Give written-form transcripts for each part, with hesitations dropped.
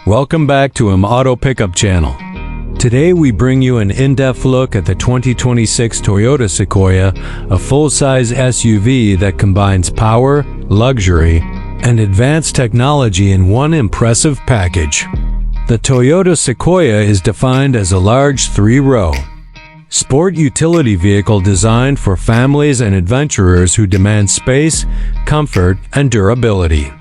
Welcome back to Auto Pickup Channel. Today we bring you an in-depth look at the 2026 Toyota Sequoia, a full-size SUV that combines power, luxury, and advanced technology in one impressive package. The Toyota Sequoia is defined as a large three-row sport utility vehicle designed for families and adventurers who demand space, comfort, and durability.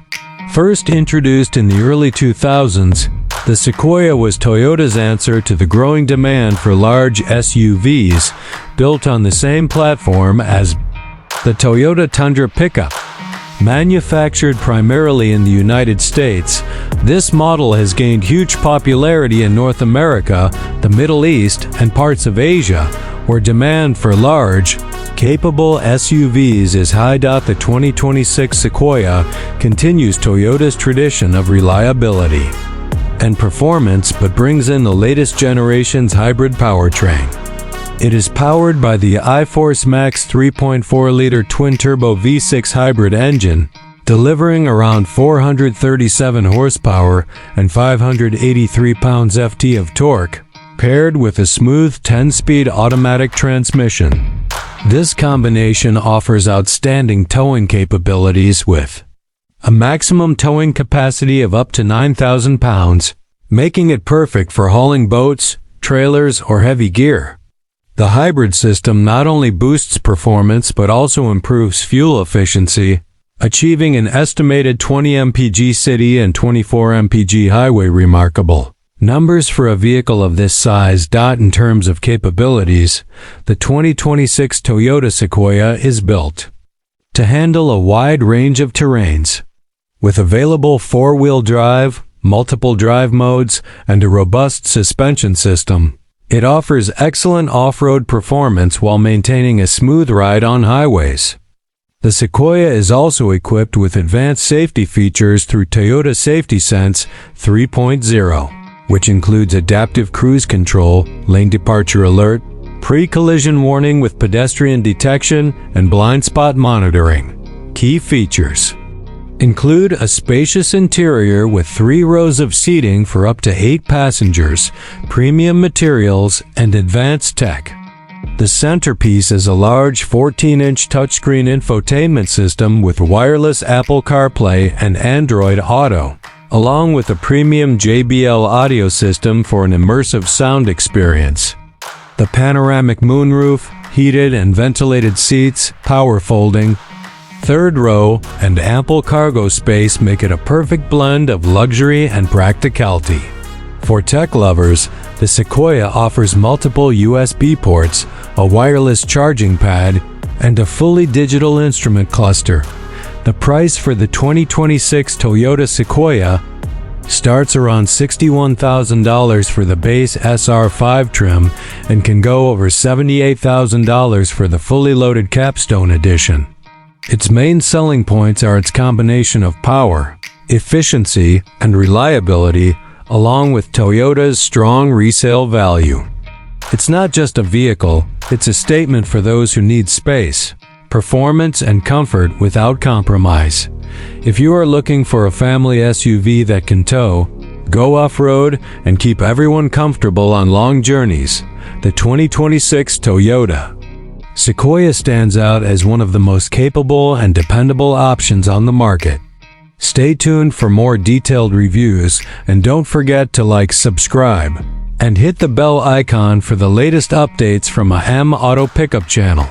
First introduced in the early 2000s, the Sequoia was Toyota's answer to the growing demand for large SUVs built on the same platform as the Toyota Tundra pickup. Manufactured primarily in the United States, this model has gained huge popularity in North America, the Middle East, and parts of Asia, where demand for large, capable SUVs is high. The 2026 Sequoia continues Toyota's tradition of reliability and performance but brings in the latest generation's hybrid powertrain. It is powered by the iForce Max 3.4-liter twin-turbo V6 hybrid engine, delivering around 437 horsepower and 583 pounds-ft of torque, paired with a smooth 10-speed automatic transmission. This combination offers outstanding towing capabilities with a maximum towing capacity of up to 9,000 pounds, making it perfect for hauling boats, trailers, or heavy gear. The hybrid system not only boosts performance but also improves fuel efficiency, achieving an estimated 20 mpg city and 24 mpg highway. Remarkable numbers for a vehicle of this size. In terms of capabilities, the 2026 Toyota Sequoia is built to handle a wide range of terrains. With available four-wheel drive, multiple drive modes, and a robust suspension system, it offers excellent off-road performance while maintaining a smooth ride on highways. The Sequoia is also equipped with advanced safety features through Toyota Safety Sense 3.0, which includes adaptive cruise control, lane departure alert, pre-collision warning with pedestrian detection, and blind spot monitoring. Key features include a spacious interior with 3 rows of seating for up to 8 passengers, premium materials, and advanced tech. The centerpiece is a large 14-inch touchscreen infotainment system with wireless Apple CarPlay and Android Auto, along with a premium JBL audio system for an immersive sound experience. The panoramic moonroof, heated and ventilated seats, power folding, third row, and ample cargo space make it a perfect blend of luxury and practicality. For tech lovers, the Sequoia offers multiple USB ports, a wireless charging pad, and a fully digital instrument cluster. The price for the 2026 Toyota Sequoia starts around $61,000 for the base SR5 trim and can go over $78,000 for the fully loaded Capstone edition. Its main selling points are its combination of power, efficiency, and reliability, along with Toyota's strong resale value. It's not just a vehicle, it's a statement for those who need space, performance, and comfort without compromise. If you are looking for a family SUV that can tow, go off-road, and keep everyone comfortable on long journeys, the 2026 Toyota Sequoia stands out as one of the most capable and dependable options on the market. Stay tuned for more detailed reviews, and don't forget to subscribe, and hit the bell icon for the latest updates from Auto Pickup Channel.